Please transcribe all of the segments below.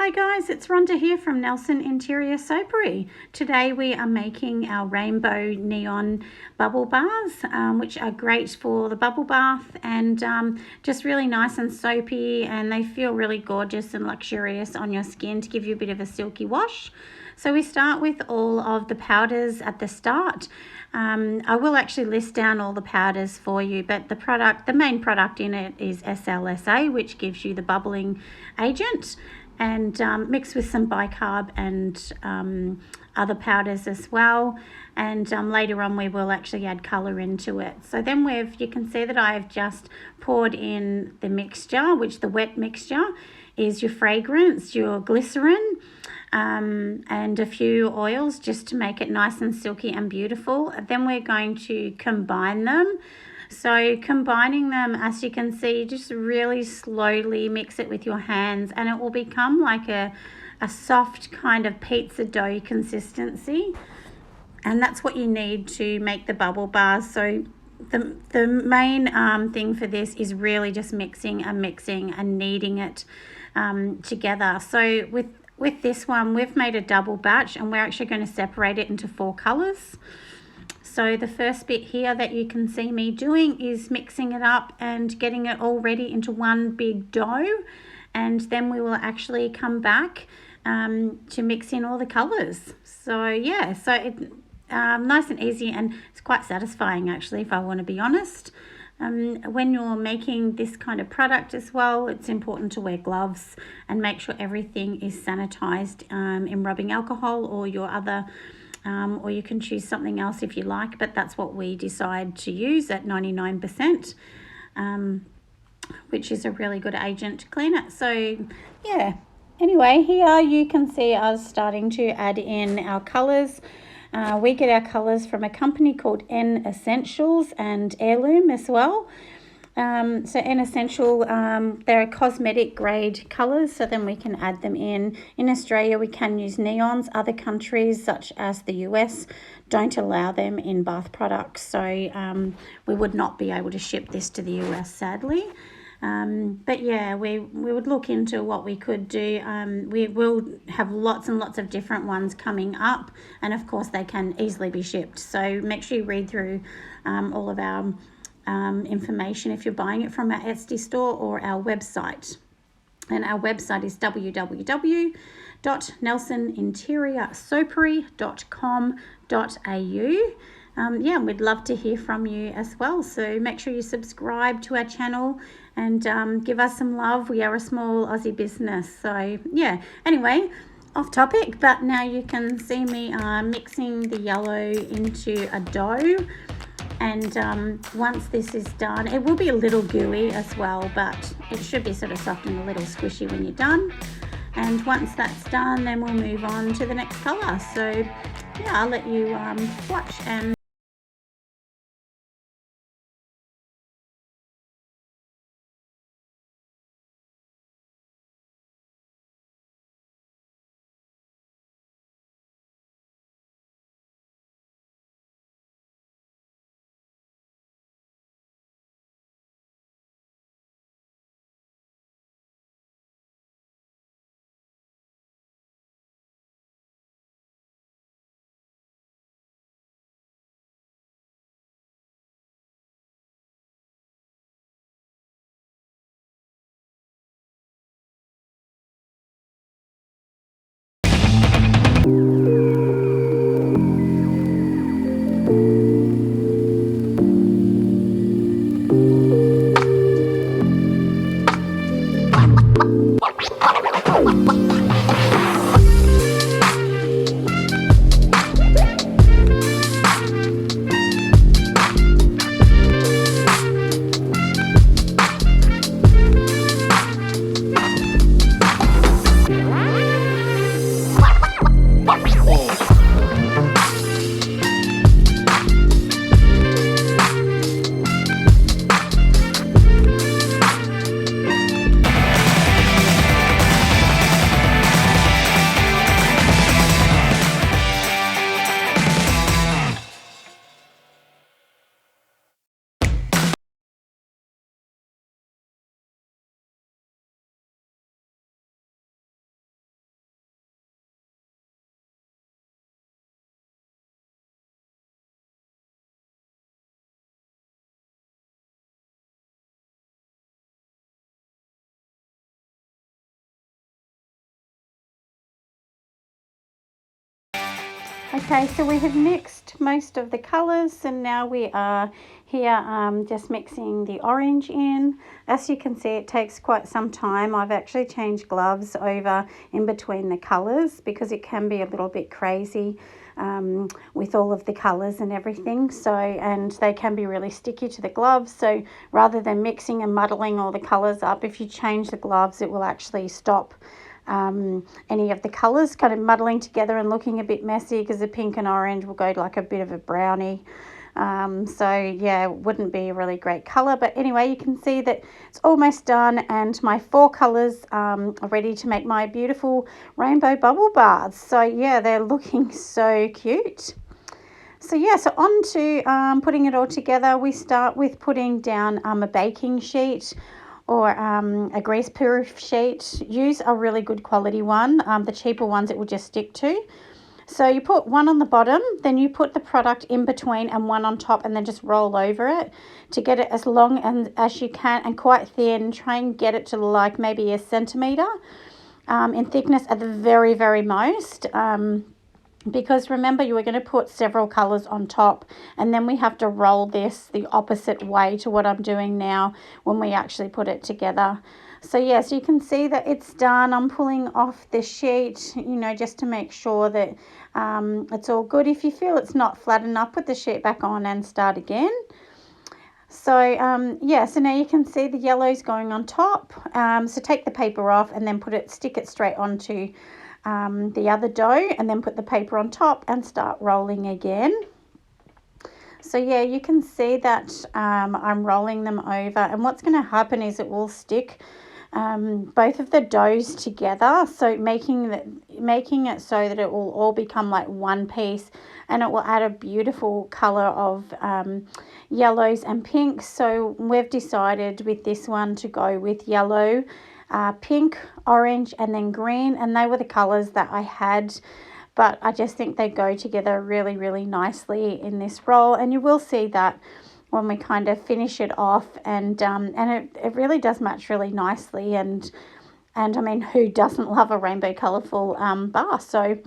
Hi guys, it's Rhonda here from Nelson Interior Soapery. Today we are making our rainbow neon bubble bars, which are great for the bubble bath and just really nice and soapy, and they feel really gorgeous and luxurious on your skin to give you a bit of a silky wash. So we start with all of the powders at the start. I will actually list down all the powders for you, but the main product in it is SLSA, which gives you the bubbling agent, and mixed with some bicarb and other powders as well. And later on we will actually add colour into it. So then you can see that I've just poured in the mixture, which the wet mixture is your fragrance, your glycerin, and a few oils just to make it nice and silky and beautiful. Then we're going to combine them. So combining them, as you can see, just really slowly mix it with your hands, and it will become like a soft kind of pizza dough consistency. And that's what you need to make the bubble bars. So the main thing for this is really just mixing and kneading it together. So with this one, we've made a double batch, and we're actually going to separate it into 4 colours. So the first bit here that you can see me doing is mixing it up and getting it all ready into one big dough. And then we will actually come back to mix in all the colours. So yeah, so it's nice and easy, and it's quite satisfying actually, if I want to be honest. When you're making this kind of product as well, it's important to wear gloves and make sure everything is sanitized in rubbing alcohol or your other or you can choose something else if you like, but that's what we decide to use at 99%, which is a really good agent to clean it. So yeah, anyway, here you can see us starting to add in our colours. We get our colours from a company called N Essentials and Heirloom as well. So N Essential, they're cosmetic grade colours, so then we can add them in. In Australia, we can use neons. Other countries, such as the US, don't allow them in bath products, so we would not be able to ship this to the US, sadly. But yeah, we would look into what we could do. We will have lots and lots of different ones coming up, and of course they can easily be shipped. So make sure you read through all of our information if you're buying it from our Etsy store or our website. And our website is www.nelsonintieriosoapery.com.au. Yeah, we'd love to hear from you as well. So make sure you subscribe to our channel and give us some love. We are a small Aussie business. So yeah, anyway, off topic, but now you can see me mixing the yellow into a dough. And once this is done, it will be a little gooey as well, but it should be sort of soft and a little squishy when you're done. And once that's done, then we'll move on to the next colour. So yeah, I'll let you watch and Okay, so we have mixed most of the colours, and now we are here just mixing the orange in. As you can see, it takes quite some time. I've actually changed gloves over in between the colours because it can be a little bit crazy with all of the colours and everything. So, and they can be really sticky to the gloves. So rather than mixing and muddling all the colours up, if you change the gloves, it will actually stop any of the colours kind of muddling together and looking a bit messy, because the pink and orange will go like a bit of a brownie. So yeah, it wouldn't be a really great colour. But anyway, you can see that it's almost done, and my 4 colours are ready to make my beautiful rainbow bubble baths. So yeah, they're looking so cute. So yeah, so on to putting it all together. We start with putting down a baking sheet or a grease-proof sheet. Use a really good quality one. The cheaper ones it will just stick to. So you put one on the bottom, then you put the product in between and one on top, and then just roll over it to get it as long as you can and quite thin. Try and get it to like maybe a centimetre in thickness at the very, very most. Because remember, you were going to put several colours on top, and then we have to roll this the opposite way to what I'm doing now when we actually put it together. So yes, you can see that it's done. I'm pulling off the sheet, you know, just to make sure that it's all good. If you feel it's not flat enough, put the sheet back on and start again. So yeah, so now you can see the yellow's going on top. So take the paper off and then stick it straight onto the other dough, and then put the paper on top and start rolling again. So yeah, you can see that I'm rolling them over, and what's going to happen is it will stick both of the doughs together, so making it so that it will all become like one piece, and it will add a beautiful color of yellows and pinks. So we've decided with this one to go with yellow, pink, orange, and then green, and they were the colors that I had, but I just think they go together really, really nicely in this roll, and you will see that when we kind of finish it off, and it really does match really nicely, and I mean, who doesn't love a rainbow colourful bar? So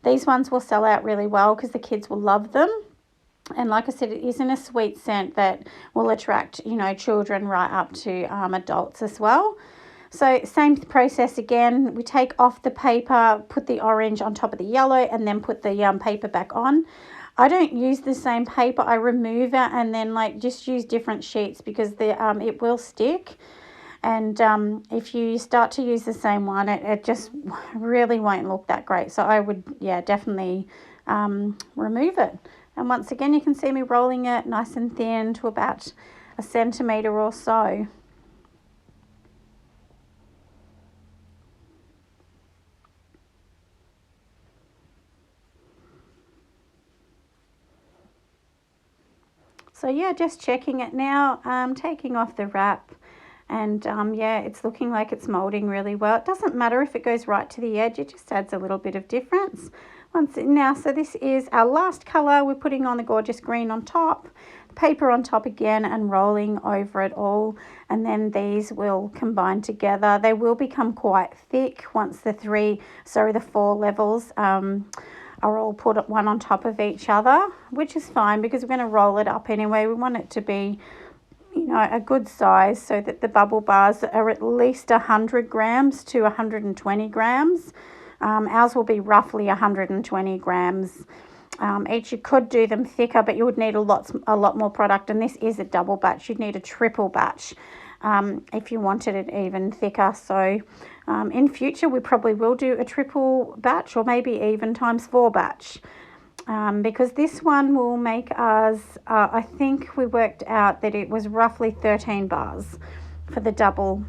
these ones will sell out really well because the kids will love them. And like I said, it is in a sweet scent that will attract, you know, children right up to adults as well. So same process again. We take off the paper, put the orange on top of the yellow, and then put the paper back on. I don't use the same paper. I remove it and then like just use different sheets, because it will stick. And if you start to use the same one, it just really won't look that great. So I would, yeah, definitely remove it. And once again, you can see me rolling it nice and thin to about a centimetre or so. So yeah, just checking it now, taking off the wrap, and yeah, it's looking like it's moulding really well. It doesn't matter if it goes right to the edge, it just adds a little bit of difference. Now, so this is our last colour. We're putting on the gorgeous green on top, paper on top again, and rolling over it all, and then these will combine together. They will become quite thick once the 4 levels are all put one on top of each other, which is fine because we're going to roll it up anyway. We want it to be, you know, a good size so that the bubble bars are at least 100 grams to 120 grams. Ours will be roughly 120 grams each. You could do them thicker, but you would need a lot more product, and this is a double batch. You'd need a triple batch if you wanted it even thicker. So in future we probably will do a triple batch, or maybe even ×4 batch, because this one will make us I think we worked out that it was roughly 13 bars for the double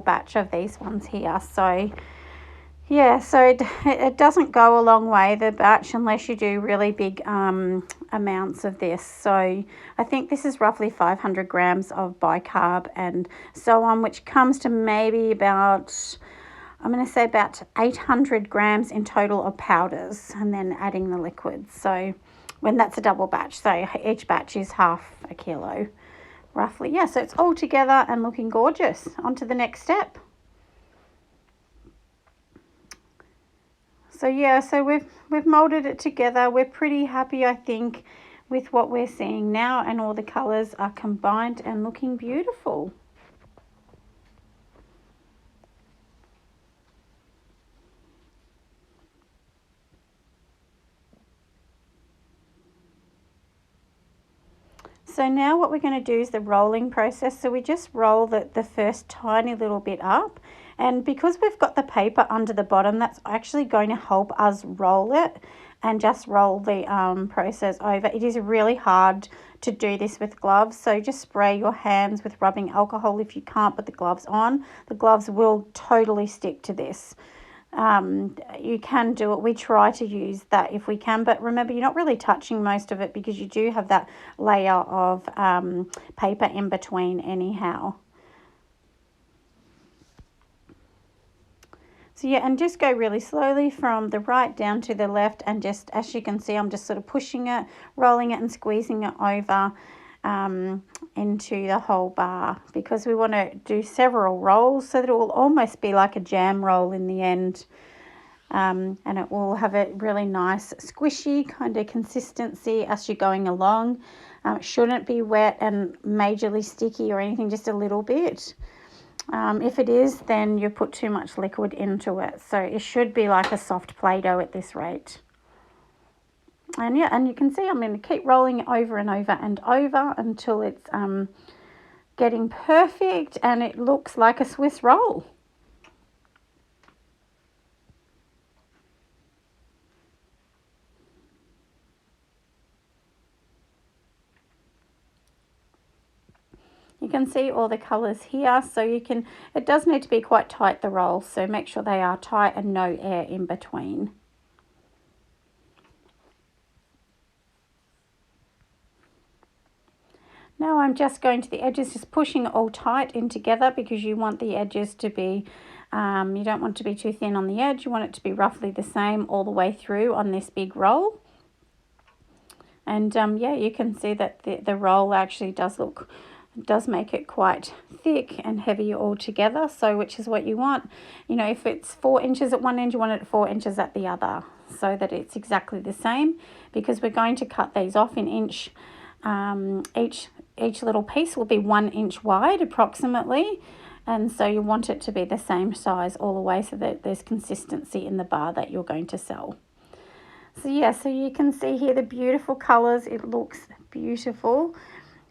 batch of these ones here. So yeah, so it doesn't go a long way, the batch, unless you do really big amounts of this. So I think this is roughly 500 grams of bicarb and so on, which comes to maybe about, I'm going to say about 800 grams in total of powders, and then adding the liquids. So when that's a double batch, so each batch is half a kilo roughly. Yeah, so it's all together and looking gorgeous. On to the next step. So yeah, so we've molded it together. We're pretty happy, I think, with what we're seeing now, and all the colors are combined and looking beautiful. So now what we're going to do is the rolling process. So we just roll the first tiny little bit up, and because we've got the paper under the bottom, that's actually going to help us roll it and just roll the process over. It is really hard to do this with gloves, so just spray your hands with rubbing alcohol if you can't put the gloves on. The gloves will totally stick to this. You can do it. We try to use that if we can, but remember, you're not really touching most of it because you do have that layer of paper in between anyhow. So yeah, and just go really slowly from the right down to the left, and just, as you can see, I'm just sort of pushing it, rolling it and squeezing it over into the whole bar, because we want to do several rolls so that it will almost be like a jam roll in the end. And it will have a really nice squishy kind of consistency as you're going along. It shouldn't be wet and majorly sticky or anything, just a little bit. If it is, then you put too much liquid into it. So it should be like a soft Play-Doh at this rate. And yeah, and you can see I'm going to keep rolling it over and over and over until it's getting perfect and it looks like a Swiss roll. You can see all the colours here, so you can, it does need to be quite tight, the roll, so make sure they are tight and no air in between. Now I'm just going to the edges, just pushing it all tight in together, because you want the edges to be, you don't want it to be too thin on the edge, you want it to be roughly the same all the way through on this big roll. And yeah, you can see that the roll actually does make it quite thick and heavy all together, so which is what you want. You know, if it's 4 inches at one end, you want it 4 inches at the other, so that it's exactly the same, because we're going to cut these off in inch. Each little piece will be 1 inch wide approximately, and so you want it to be the same size all the way, so that there's consistency in the bar that you're going to sell. So yeah, so you can see here the beautiful colors. It looks beautiful.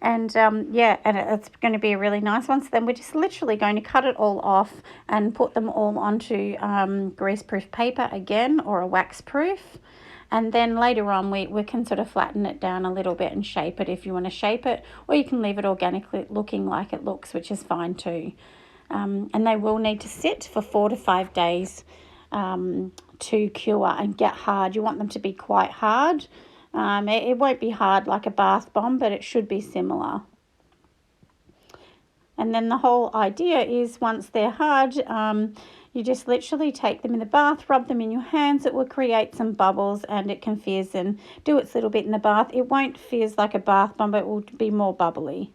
And yeah, and it's going to be a really nice one. So then we're just literally going to cut it all off and put them all onto greaseproof paper again, or a wax-proof. And then later on we can sort of flatten it down a little bit and shape it if you want to shape it, or you can leave it organically looking like it looks, which is fine too. And they will need to sit for 4 to 5 days to cure and get hard. You want them to be quite hard. It won't be hard like a bath bomb, but it should be similar. And then the whole idea is, once they're hard, you just literally take them in the bath, rub them in your hands. It will create some bubbles and it can fizz and do its little bit in the bath. It won't fizz like a bath bomb, but it will be more bubbly.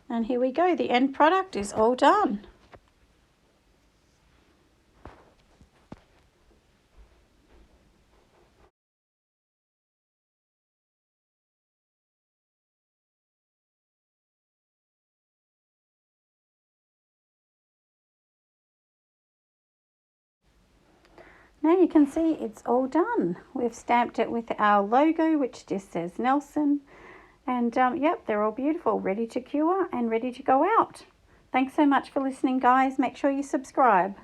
And here we go. The end product is all done. Now you can see it's all done. We've stamped it with our logo, which just says Nelson. And yep, they're all beautiful, ready to cure and ready to go out. Thanks so much for listening, guys. Make sure you subscribe.